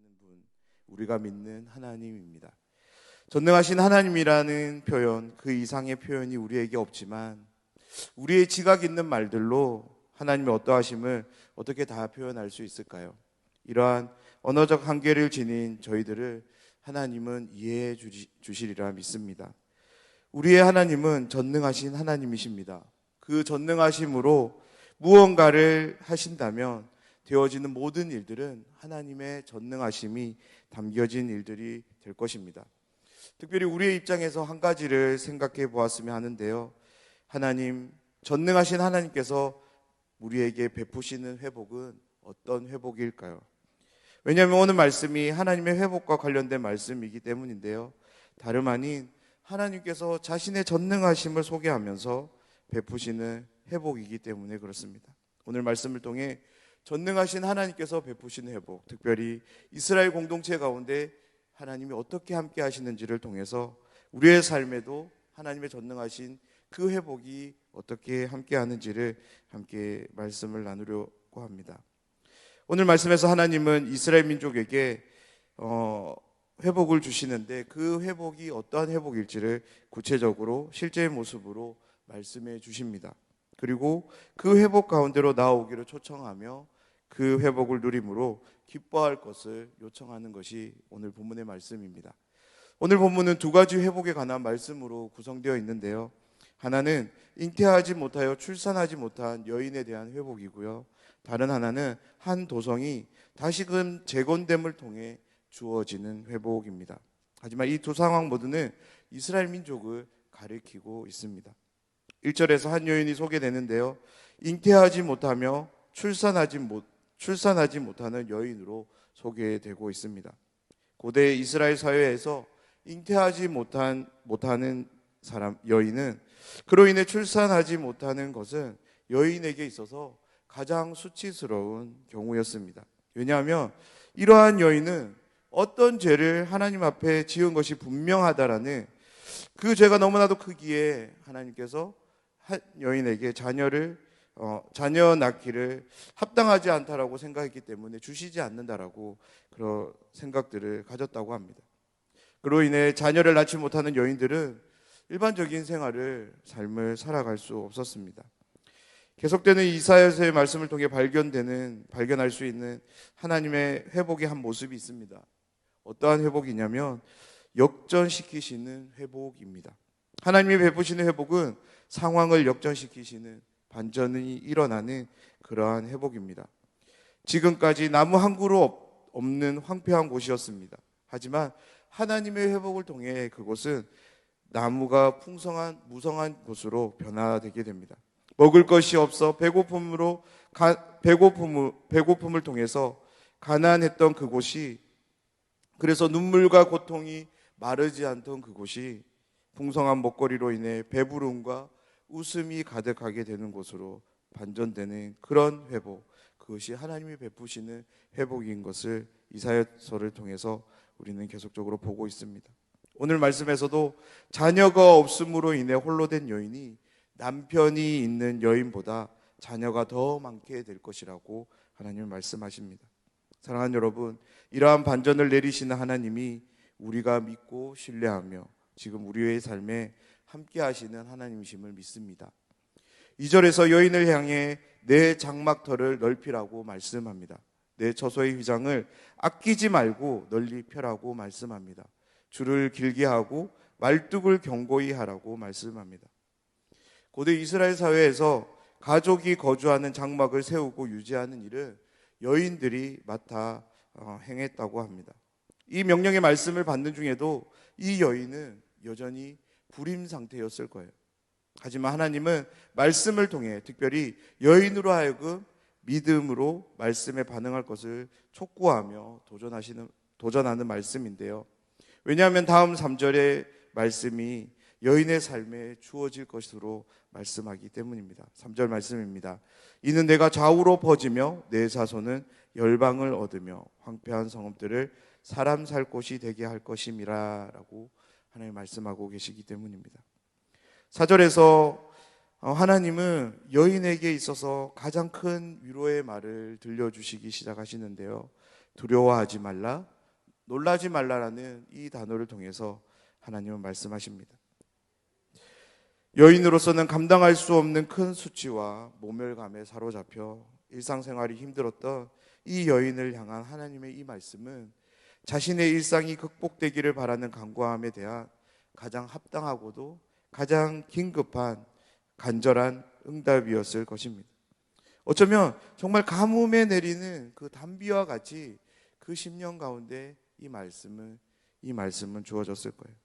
하시는 분, 우리가 믿는 하나님입니다. 전능하신 하나님이라는 표현, 그 이상의 표현이 우리에게 없지만 우리의 지각 있는 말들로 하나님의 어떠하심을 어떻게 다 표현할 수 있을까요? 이러한 언어적 한계를 지닌 저희들을 하나님은 이해해 주시리라 믿습니다. 우리의 하나님은 전능하신 하나님이십니다. 그 전능하심으로 무언가를 하신다면 되어지는 모든 일들은 하나님의 전능하심이 담겨진 일들이 될 것입니다. 특별히 우리의 입장에서 한 가지를 생각해 보았으면 하는데요. 하나님, 전능하신 하나님께서 우리에게 베푸시는 회복은 어떤 회복일까요? 왜냐하면 오늘 말씀이 하나님의 회복과 관련된 말씀이기 때문인데요. 다름 아닌 하나님께서 자신의 전능하심을 소개하면서 베푸시는 회복이기 때문에 그렇습니다. 오늘 말씀을 통해 전능하신 하나님께서 베푸시는 회복, 특별히 이스라엘 공동체 가운데 하나님이 어떻게 함께 하시는지를 통해서 우리의 삶에도 하나님의 전능하신 그 회복이 어떻게 함께 하는지를 함께 말씀을 나누려고 합니다. 오늘 말씀에서 하나님은 이스라엘 민족에게 회복을 주시는데 그 회복이 어떠한 회복일지를 구체적으로 실제의 모습으로 말씀해 주십니다. 그리고 그 회복 가운데로 나오기를 초청하며 그 회복을 누림으로 기뻐할 것을 요청하는 것이 오늘 본문의 말씀입니다. 오늘 본문은 두 가지 회복에 관한 말씀으로 구성되어 있는데요. 하나는 잉태하지 못하여 출산하지 못한 여인에 대한 회복이고요. 다른 하나는 한 도성이 다시금 재건됨을 통해 주어지는 회복입니다. 하지만 이 두 상황 모두는 이스라엘 민족을 가리키고 있습니다. 1절에서 한 여인이 소개되는데요. 잉태하지 못하며 출산하지 못하는 여인으로 소개되고 있습니다. 고대 이스라엘 사회에서 잉태하지 못하는 여인은 그로 인해 출산하지 못하는 것은 여인에게 있어서 가장 수치스러운 경우였습니다. 왜냐하면 이러한 여인은 어떤 죄를 하나님 앞에 지은 것이 분명하다라는 그 죄가 너무나도 크기에 하나님께서 한 여인에게 자녀 낳기를 합당하지 않다라고 생각했기 때문에 주시지 않는다라고 그런 생각들을 가졌다고 합니다. 그로 인해 자녀를 낳지 못하는 여인들은 일반적인 삶을 살아갈 수 없었습니다. 계속되는 이사야서의 말씀을 통해 발견할 수 있는 하나님의 회복의 한 모습이 있습니다. 어떠한 회복이냐면 역전시키시는 회복입니다. 하나님이 베푸시는 회복은 상황을 역전시키시는 반전이 일어나는 그러한 회복입니다. 지금까지 나무 한 그루 없는 황폐한 곳이었습니다. 하지만 하나님의 회복을 통해 그곳은 나무가 풍성한 무성한 곳으로 변화되게 됩니다. 먹을 것이 없어 배고픔을 통해서 가난했던 그곳이, 그래서 눈물과 고통이 마르지 않던 그곳이 풍성한 먹거리로 인해 배부름과 웃음이 가득하게 되는 곳으로 반전되는 그런 회복, 그것이 하나님이 베푸시는 회복인 것을 이사야서를 통해서 우리는 계속적으로 보고 있습니다. 오늘 말씀에서도 자녀가 없음으로 인해 홀로 된 여인이 남편이 있는 여인보다 자녀가 더 많게 될 것이라고 하나님은 말씀하십니다. 사랑하는 여러분, 이러한 반전을 내리시는 하나님이 우리가 믿고 신뢰하며 지금 우리의 삶에 함께 하시는 하나님이심을 믿습니다. 2절에서 여인을 향해 내 장막터를 넓히라고 말씀합니다. 내 처소의 휘장을 아끼지 말고 널리 펴라고 말씀합니다. 줄을 길게 하고 말뚝을 견고히 하라고 말씀합니다. 고대 이스라엘 사회에서 가족이 거주하는 장막을 세우고 유지하는 일을 여인들이 맡아 행했다고 합니다. 이 명령의 말씀을 받는 중에도 이 여인은 여전히 불임 상태였을 거예요. 하지만 하나님은 말씀을 통해 특별히 여인으로 하여금 믿음으로 말씀에 반응할 것을 촉구하며 도전하는 말씀인데요. 왜냐하면 다음 3절의 말씀이 여인의 삶에 주어질 것으로 말씀하기 때문입니다. 3절 말씀입니다. 이는 내가 좌우로 퍼지며 내 자손은 열방을 얻으며 황폐한 성읍들을 사람 살 곳이 되게 할 것임이라 라고 하나님 말씀하고 계시기 때문입니다. 4절에서 하나님은 여인에게 있어서 가장 큰 위로의 말을 들려주시기 시작하시는데요. 두려워하지 말라, 놀라지 말라라는 이 단어를 통해서 하나님은 말씀하십니다. 여인으로서는 감당할 수 없는 큰 수치와 모멸감에 사로잡혀 일상생활이 힘들었던 이 여인을 향한 하나님의 이 말씀은 자신의 일상이 극복되기를 바라는 간구함에 대한 가장 합당하고도 가장 긴급한 간절한 응답이었을 것입니다. 어쩌면 정말 가뭄에 내리는 그 단비와 같이 그 10년 가운데 이 말씀은 주어졌을 거예요.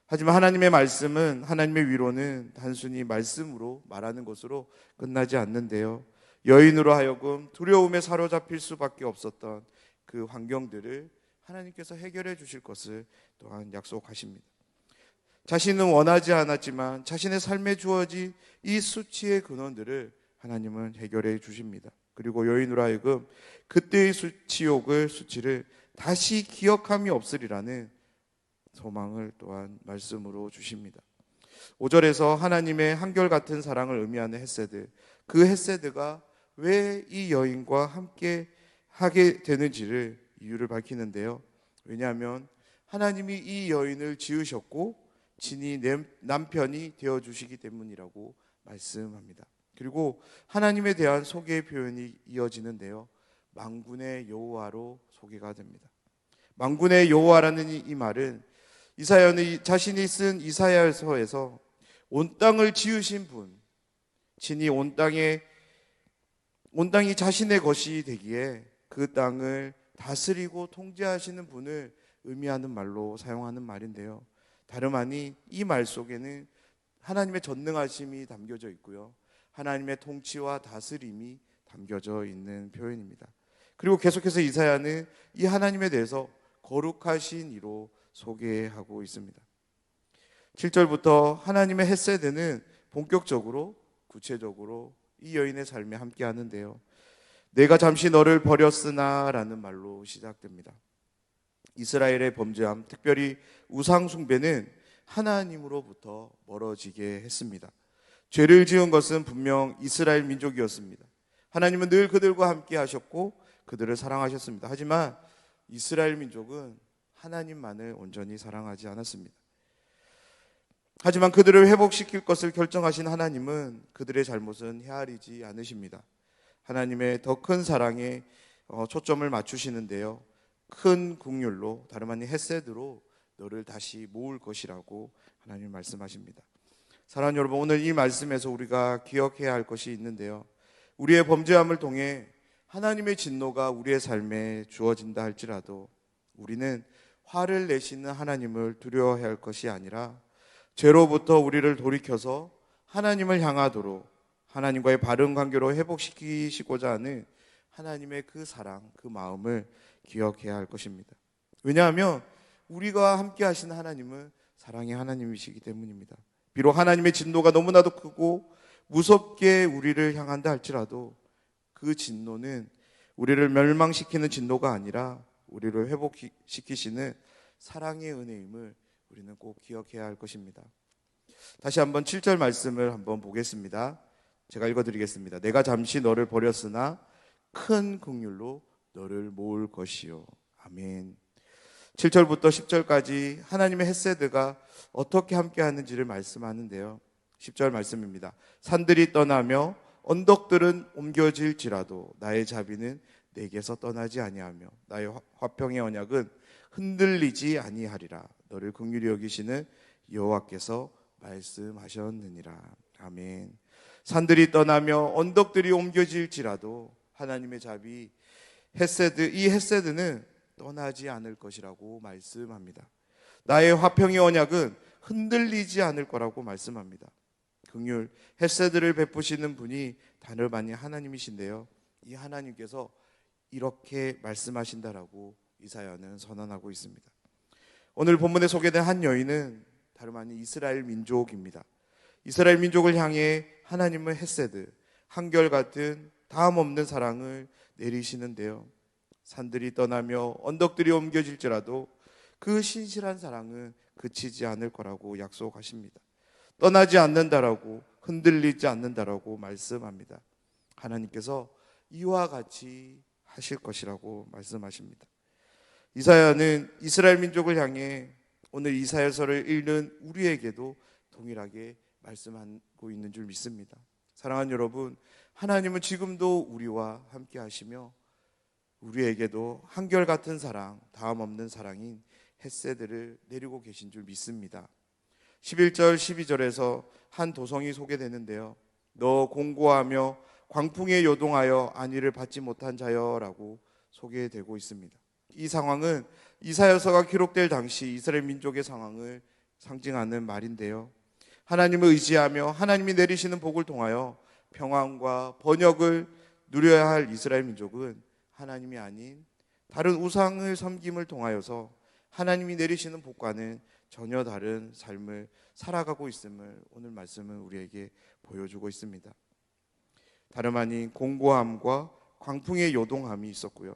하지만 하나님의 말씀은, 하나님의 위로는 단순히 말씀으로 말하는 것으로 끝나지 않는데요. 여인으로 하여금 두려움에 사로잡힐 수밖에 없었던 그 환경들을 하나님께서 해결해 주실 것을 또한 약속하십니다. 자신은 원하지 않았지만 자신의 삶에 주어진 이 수치의 근원들을 하나님은 해결해 주십니다. 그리고 여인으로 하여금 그때의 수치를 다시 기억함이 없으리라는 소망을 또한 말씀으로 주십니다. 5절에서 하나님의 한결같은 사랑을 의미하는 헤세드, 그 헤세드가 왜 이 여인과 함께 하게 되는지를 이유를 밝히는데요. 왜냐하면 하나님이 이 여인을 지으셨고 친히 남편이 되어주시기 때문이라고 말씀합니다. 그리고 하나님에 대한 소개의 표현이 이어지는데요. 만군의 여호와로 소개가 됩니다. 만군의 여호와라는 이 말은 이사야는 자신이 쓴 이사야서에서 온 땅을 지으신 분, 친히 온 땅이 자신의 것이 되기에 그 땅을 다스리고 통제하시는 분을 의미하는 말로 사용하는 말인데요. 다름 아니 이 말 속에는 하나님의 전능하심이 담겨져 있고요. 하나님의 통치와 다스림이 담겨져 있는 표현입니다. 그리고 계속해서 이사야는 이 하나님에 대해서 거룩하신 이로 소개하고 있습니다. 7절부터 하나님의 헤세드는 본격적으로 구체적으로 이 여인의 삶에 함께 하는데요. 내가 잠시 너를 버렸으나 라는 말로 시작됩니다. 이스라엘의 범죄함, 특별히 우상 숭배는 하나님으로부터 멀어지게 했습니다. 죄를 지은 것은 분명 이스라엘 민족이었습니다. 하나님은 늘 그들과 함께 하셨고 그들을 사랑하셨습니다. 하지만 이스라엘 민족은 하나님만을 온전히 사랑하지 않았습니다. 하지만 그들을 회복시킬 것을 결정하신 하나님은 그들의 잘못은 헤아리지 않으십니다. 하나님의 더 큰 사랑에 초점을 맞추시는데요. 큰 긍휼로, 다름 아닌 헤세드로 너를 다시 모을 것이라고 하나님 말씀하십니다. 사랑하는 여러분, 오늘 이 말씀에서 우리가 기억해야 할 것이 있는데요. 우리의 범죄함을 통해 하나님의 진노가 우리의 삶에 주어진다 할지라도 우리는 화를 내시는 하나님을 두려워해야 할 것이 아니라 죄로부터 우리를 돌이켜서 하나님을 향하도록 하나님과의 바른 관계로 회복시키시고자 하는 하나님의 그 사랑, 그 마음을 기억해야 할 것입니다. 왜냐하면 우리가 함께 하시는 하나님은 사랑의 하나님이시기 때문입니다. 비록 하나님의 진노가 너무나도 크고 무섭게 우리를 향한다 할지라도 그 진노는 우리를 멸망시키는 진노가 아니라 우리를 회복시키시는 사랑의 은혜임을 우리는 꼭 기억해야 할 것입니다. 다시 한번 7절 말씀을 한번 보겠습니다. 제가 읽어드리겠습니다. 내가 잠시 너를 버렸으나 큰 긍휼로 너를 모을 것이요. 아멘. 7절부터 10절까지 하나님의 헤세드가 어떻게 함께 하는지를 말씀하는데요. 10절 말씀입니다. 산들이 떠나며 언덕들은 옮겨질지라도 나의 자비는 내게서 떠나지 아니하며 나의 화평의 언약은 흔들리지 아니하리라. 너를 긍휼히 여기시는 여호와께서 말씀하셨느니라. 아멘. 산들이 떠나며 언덕들이 옮겨질지라도 하나님의 자비, 헤세드, 이 헤세드는 떠나지 않을 것이라고 말씀합니다. 나의 화평의 언약은 흔들리지 않을 거라고 말씀합니다. 긍휼, 헤세드를 베푸시는 분이 다름 아닌 하나님이신데요. 이 하나님께서 이렇게 말씀하신다라고 이사야는 선언하고 있습니다. 오늘 본문에 소개된 한 여인은 다름 아닌 이스라엘 민족입니다. 이스라엘 민족을 향해 하나님은 헤세드, 한결같은 다음 없는 사랑을 내리시는데요. 산들이 떠나며 언덕들이 옮겨질지라도 그 신실한 사랑은 그치지 않을 거라고 약속하십니다. 떠나지 않는다라고, 흔들리지 않는다라고 말씀합니다. 하나님께서 이와 같이 하실 것이라고 말씀하십니다. 이사야는 이스라엘 민족을 향해 오늘 이사야서를 읽는 우리에게도 동일하게 말씀하고 있는 줄 믿습니다. 사랑하는 여러분, 하나님은 지금도 우리와 함께 하시며 우리에게도 한결같은 사랑, 다음 없는 사랑인 헷세드를 내리고 계신 줄 믿습니다. 11절 12절에서 한 도성이 소개되는데요, 너 공고하며 광풍에 요동하여 안위를 받지 못한 자여라고 소개되고 있습니다. 이 상황은 이사야서가 기록될 당시 이스라엘 민족의 상황을 상징하는 말인데요, 하나님을 의지하며 하나님이 내리시는 복을 통하여 평안과 번영을 누려야 할 이스라엘 민족은 하나님이 아닌 다른 우상을 섬김을 통하여서 하나님이 내리시는 복과는 전혀 다른 삶을 살아가고 있음을 오늘 말씀은 우리에게 보여주고 있습니다. 다름 아닌 공고함과 광풍의 요동함이 있었고요,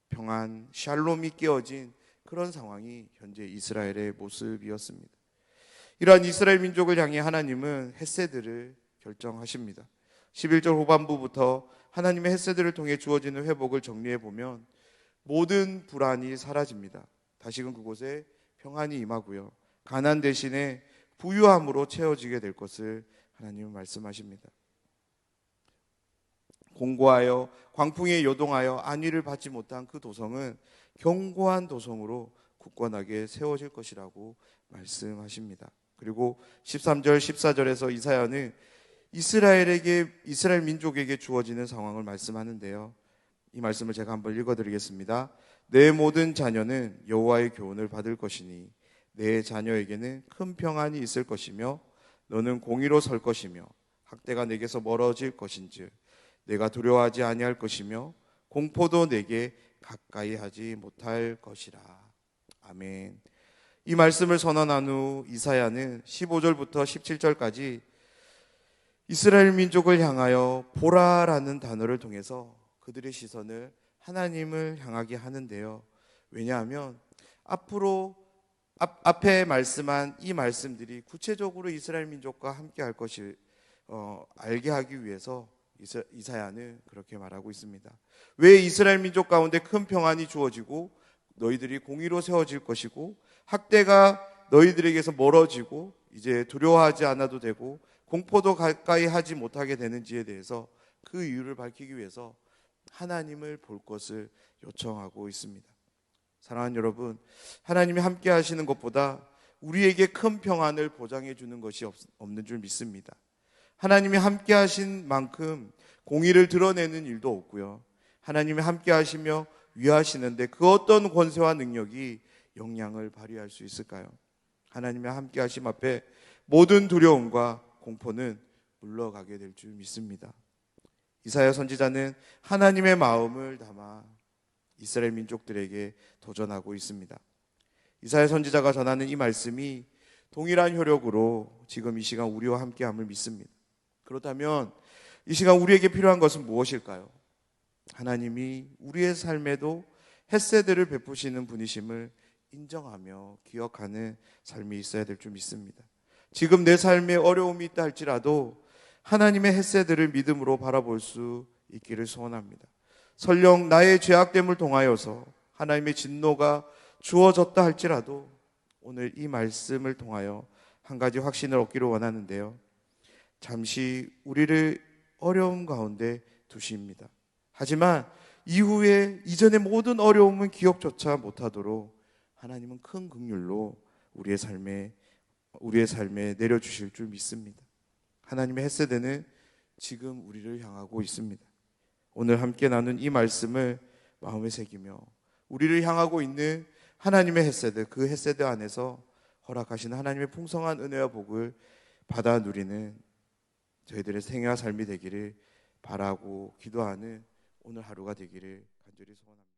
평안, 샬롬이 깨어진 그런 상황이 현재 이스라엘의 모습이었습니다. 이러한 이스라엘 민족을 향해 하나님은 헷세드를 결정하십니다. 11절 후반부부터 하나님의 헷세드를 통해 주어지는 회복을 정리해 보면 모든 불안이 사라집니다. 다시금 그곳에 평안이 임하고요, 가난 대신에 부유함으로 채워지게 될 것을 하나님은 말씀하십니다. 공고하여 광풍에 요동하여 안위를 받지 못한 그 도성은 견고한 도성으로 굳건하게 세워질 것이라고 말씀하십니다. 그리고 13절 14절에서 이사야는 이스라엘 민족에게 주어지는 상황을 말씀하는데요, 이 말씀을 제가 한번 읽어드리겠습니다. 내 모든 자녀는 여호와의 교훈을 받을 것이니 내 자녀에게는 큰 평안이 있을 것이며 너는 공의로 설 것이며 학대가 내게서 멀어질 것인즉 내가 두려워하지 아니할 것이며 공포도 내게 가까이 하지 못할 것이라. 아멘. 이 말씀을 선언한 후 이사야는 15절부터 17절까지 이스라엘 민족을 향하여 보라라는 단어를 통해서 그들의 시선을 하나님을 향하게 하는데요, 왜냐하면 앞에 말씀한 이 말씀들이 구체적으로 이스라엘 민족과 함께 할 것을 알게 하기 위해서 이사야는 그렇게 말하고 있습니다. 왜 이스라엘 민족 가운데 큰 평안이 주어지고 너희들이 공의로 세워질 것이고 학대가 너희들에게서 멀어지고 이제 두려워하지 않아도 되고 공포도 가까이 하지 못하게 되는지에 대해서 그 이유를 밝히기 위해서 하나님을 볼 것을 요청하고 있습니다. 사랑하는 여러분, 하나님이 함께 하시는 것보다 우리에게 큰 평안을 보장해 주는 것이 없는 줄 믿습니다. 하나님이 함께 하신 만큼 공의를 드러내는 일도 없고요, 하나님이 함께 하시며 위하시는데 그 어떤 권세와 능력이 영향을 발휘할 수 있을까요? 하나님의 함께 하심 앞에 모든 두려움과 공포는 물러가게 될 줄 믿습니다. 이사야 선지자는 하나님의 마음을 담아 이스라엘 민족들에게 도전하고 있습니다. 이사야 선지자가 전하는 이 말씀이 동일한 효력으로 지금 이 시간 우리와 함께함을 믿습니다. 그렇다면 이 시간 우리에게 필요한 것은 무엇일까요? 하나님이 우리의 삶에도 헷세드를 베푸시는 분이심을 인정하며 기억하는 삶이 있어야 될 줄 믿습니다. 지금 내 삶에 어려움이 있다 할지라도 하나님의 헷세드를 믿음으로 바라볼 수 있기를 소원합니다. 설령 나의 죄악됨을 통하여서 하나님의 진노가 주어졌다 할지라도 오늘 이 말씀을 통하여 한 가지 확신을 얻기를 원하는데요, 잠시 우리를 어려움 가운데 두십니다. 하지만 이후에 이전의 모든 어려움은 기억조차 못하도록 하나님은 큰 긍휼로 우리의 삶에 내려주실 줄 믿습니다. 하나님의 헷세드는 지금 우리를 향하고 있습니다. 오늘 함께 나눈 이 말씀을 마음에 새기며 우리를 향하고 있는 하나님의 헷세드, 그 헷세드 안에서 허락하시는 하나님의 풍성한 은혜와 복을 받아 누리는 저희들의 생애와 삶이 되기를 바라고 기도하는 오늘 하루가 되기를 간절히 소원합니다.